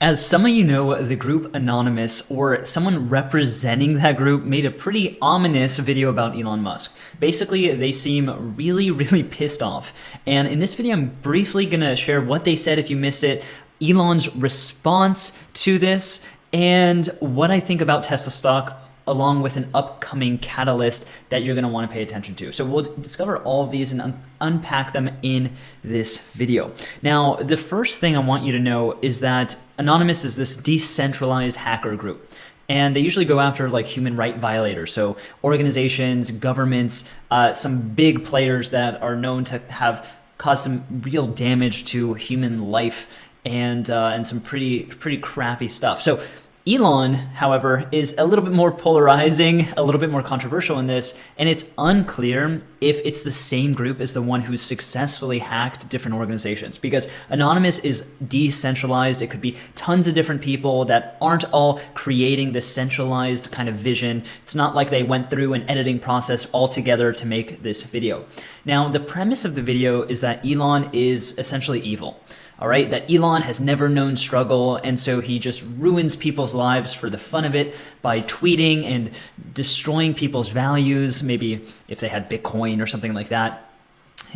As some of you know, the group Anonymous, or someone representing that group, made a pretty ominous video about Elon Musk. Basically, they seem really pissed off. And in this video, I'm briefly gonna share what they said if you missed it, Elon's response to this, and what I think about Tesla stock, along with an upcoming catalyst that you're going to want to pay attention to. So we'll discover all of these and unpack them in this video. Now, the first thing I want you to know is that Anonymous is this decentralized hacker group. And they usually go after like human right violators. So organizations, governments, some big players that are known to have caused some real damage to human life and some pretty crappy stuff. So Elon, however, is a little bit more polarizing, a little bit more controversial in this, and it's unclear if it's the same group as the one who's successfully hacked different organizations, because Anonymous is decentralized. It could be tons of different people that aren't all creating this centralized kind of vision. It's not like they went through an editing process altogether to make this video. Now, the premise of the video is that Elon is essentially evil. All right, that Elon has never known struggle, and so he just ruins people's lives for the fun of it by tweeting and destroying people's values, maybe if they had Bitcoin or something like that.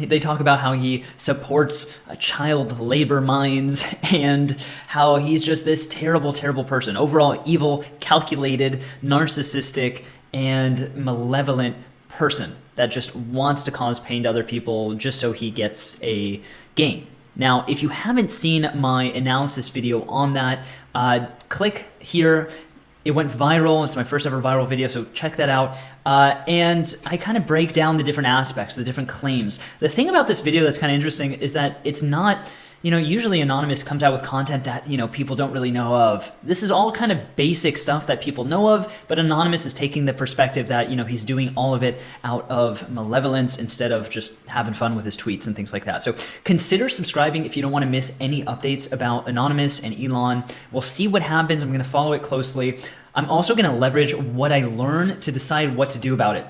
They talk about how he supports child labor mines and how he's just this terrible person. Overall, evil, calculated, narcissistic, and malevolent person that just wants to cause pain to other people just so he gets a gain. Now, if you haven't seen my analysis video on that, click here. It went viral. It's my first ever viral video, so check that out. And I kind of break down the different aspects, the different claims. The thing about this video that's kind of interesting is that it's not, usually Anonymous comes out with content that, people don't really know of. This is all kind of basic stuff that people know of, but Anonymous is taking the perspective that, he's doing all of it out of malevolence instead of just having fun with his tweets and things like that. So consider subscribing if you don't want to miss any updates about Anonymous and Elon. We'll see what happens. I'm going to follow it closely. I'm also going to leverage what I learn to decide what to do about it.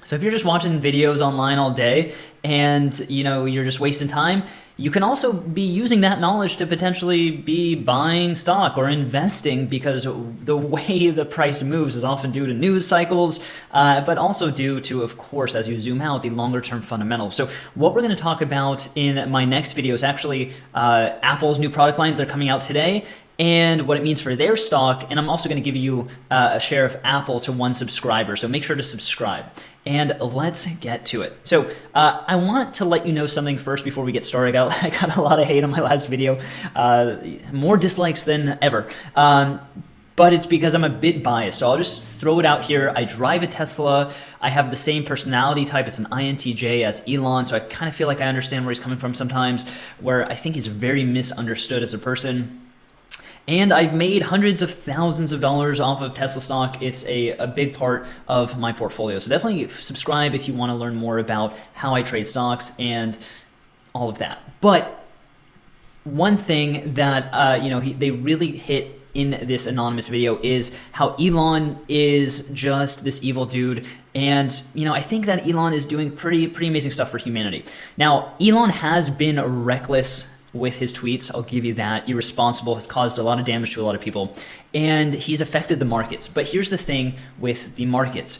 So if you're just watching videos online all day and you're just wasting time, you can also be using that knowledge to potentially be buying stock or investing, because the way the price moves is often due to news cycles, but also due to, of course, as you zoom out, the longer term fundamentals. So what we're going to talk about in my next video is actually Apple's new product line. They're coming out today, and what it means for their stock. And I'm also going to give you a share of Apple to one subscriber. So make sure to subscribe. And let's get to it. So I want to let you know something first before we get started. I got a lot of hate on my last video, more dislikes than ever. But it's because I'm a bit biased. So I'll just throw it out here. I drive a Tesla. I have the same personality type. It's an INTJ as Elon. So I kind of feel like I understand where he's coming from sometimes, where I think he's very misunderstood as a person. And I've made hundreds of thousands of dollars off of Tesla stock. It's a big part of my portfolio. So definitely subscribe if you want to learn more about how I trade stocks and all of that. But one thing that they really hit in this Anonymous video is how Elon is just this evil dude. And, I think that Elon is doing pretty amazing stuff for humanity. Now, Elon has been reckless with his tweets. I'll give you that. Irresponsible, has caused a lot of damage to a lot of people, and he's affected the markets. But here's the thing with the markets.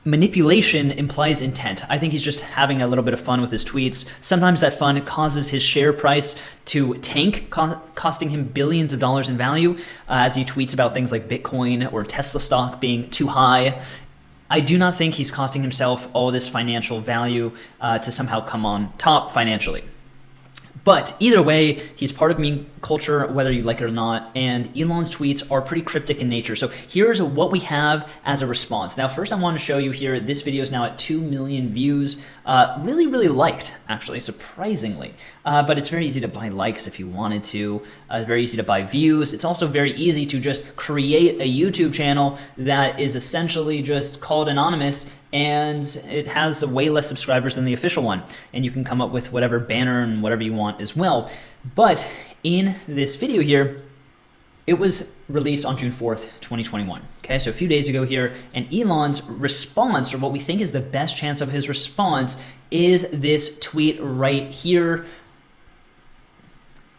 Manipulation implies intent. I think he's just having a little bit of fun with his tweets. Sometimes that fun causes his share price to tank, costing him billions of dollars in value as he tweets about things like Bitcoin or Tesla stock being too high. I do not think he's costing himself all this financial value to somehow come on top financially. But either way, he's part of meme culture, whether you like it or not, and Elon's tweets are pretty cryptic in nature. So here's what we have as a response. Now, first I want to show you here, this video is now at 2 million views. Really liked, actually, surprisingly. But it's very easy to buy likes if you wanted to. Very easy to buy views. It's also very easy to just create a YouTube channel that is essentially just called Anonymous, and it has way less subscribers than the official one. And you can come up with whatever banner and whatever you want as well. But in this video here, it was released on June 4th, 2021. Okay, so a few days ago here, and Elon's response, or what we think is the best chance of his response, is this tweet right here.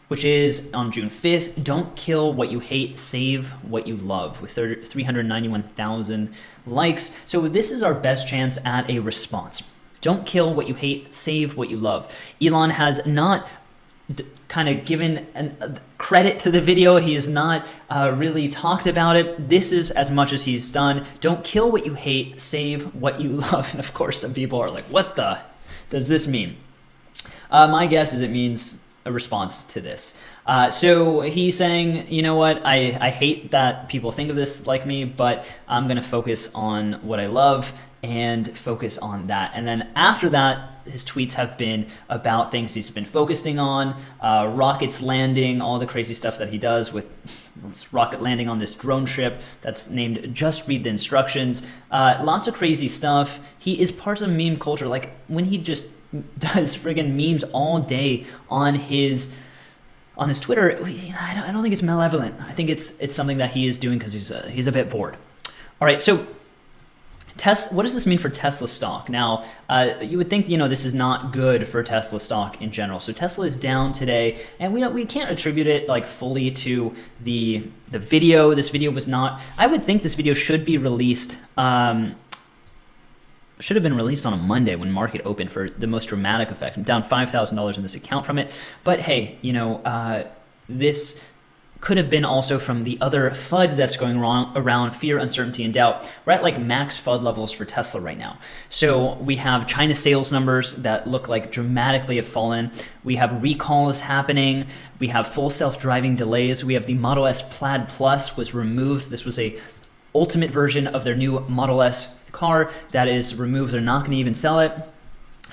which is on June 5th, don't kill what you hate, save what you love, with 391,000 likes. So this is our best chance at a response. Don't kill what you hate, save what you love. Elon has not kind of given credit to the video. He has not really talked about it. This is as much as he's done. Don't kill what you hate, save what you love. And of course, some people are like, what the does this mean? My guess is it means a response to this. So he's saying, you know what, I hate that people think of this like me, but I'm going to focus on what I love and focus on that. And then after that, his tweets have been about things he's been focusing on, rockets landing, all the crazy stuff that he does with rocket landing on this drone ship that's named Just Read the Instructions. Lots of crazy stuff. He is part of meme culture. Like when he just does friggin' memes all day on his Twitter, I don't think it's malevolent. I think it's something that he is doing because he's a bit bored. All right, so what does this mean for Tesla stock? Now, you would think, this is not good for Tesla stock in general. So Tesla is down today, and we can't attribute it like fully to the video. This video was not. I would think this video should be released. Should have been released on a Monday when market opened for the most dramatic effect. I'm down $5,000 in this account from it. But hey, this could have been also from the other FUD that's going wrong around fear, uncertainty, and doubt. We're at like max FUD levels for Tesla right now. So we have China sales numbers that look like dramatically have fallen. We have recalls happening. We have full self-driving delays. We have the Model S Plaid Plus was removed. This was a ultimate version of their new Model S car that is removed. They're not going to even sell it.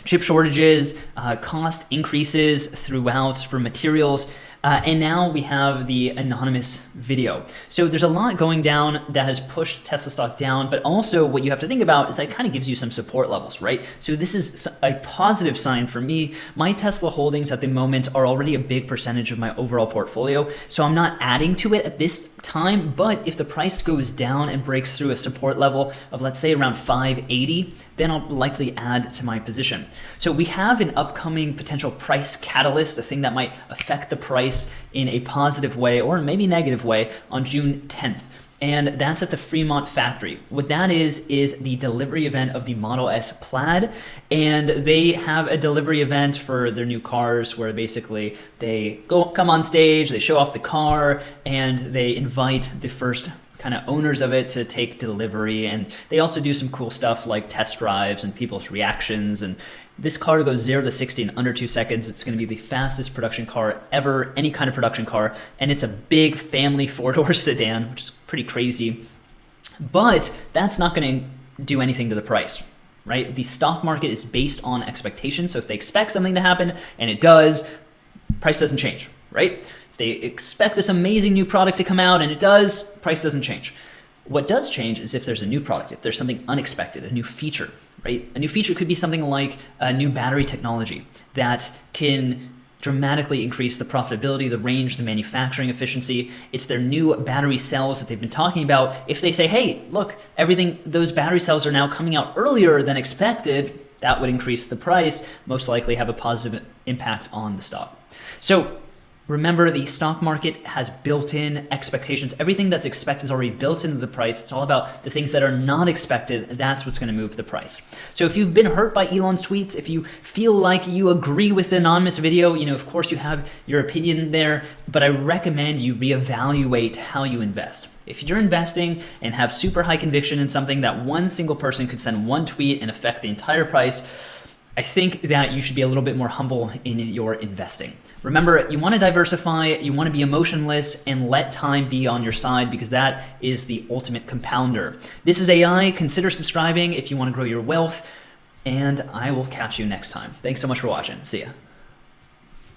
Chip shortages, cost increases throughout for materials. And now we have the anonymous video. So there's a lot going down that has pushed Tesla stock down, but also what you have to think about is that it kind of gives you some support levels, right? So this is a positive sign for me. My Tesla holdings at the moment are already a big percentage of my overall portfolio, so I'm not adding to it at this time, but if the price goes down and breaks through a support level of, let's say, around 580, then I'll likely add to my position. So we have an upcoming potential price catalyst, a thing that might affect the price in a positive way or maybe negative way on June 10th. And that's at the Fremont factory. What that is the delivery event of the Model S Plaid. And they have a delivery event for their new cars where basically they come on stage, they show off the car, and they invite the first kind of owners of it to take delivery. And they also do some cool stuff like test drives and people's reactions. And this car goes 0 to 60 in under 2 seconds. It's going to be the fastest production car ever, any kind of production car. And it's a big family 4-door sedan, which is pretty crazy. But that's not going to do anything to the price, right? The stock market is based on expectations. So if they expect something to happen and it does, price doesn't change, right? If they expect this amazing new product to come out and it does, price doesn't change. What does change is if there's a new product, if there's something unexpected, a new feature, right? A new feature could be something like a new battery technology that can dramatically increase the profitability, the range, the manufacturing efficiency. It's their new battery cells that they've been talking about. If they say, hey, look, those battery cells are now coming out earlier than expected, that would increase the price, most likely have a positive impact on the stock. So remember, the stock market has built-in expectations. Everything that's expected is already built into the price. It's all about the things that are not expected. That's what's going to move the price. So if you've been hurt by Elon's tweets, if you feel like you agree with the anonymous video, of course you have your opinion there, but I recommend you reevaluate how you invest. If you're investing and have super high conviction in something that one single person could send one tweet and affect the entire price, I think that you should be a little bit more humble in your investing. Remember, you want to diversify, you want to be emotionless, and let time be on your side because that is the ultimate compounder. This is AI. Consider subscribing if you want to grow your wealth, and I will catch you next time. Thanks so much for watching. See ya.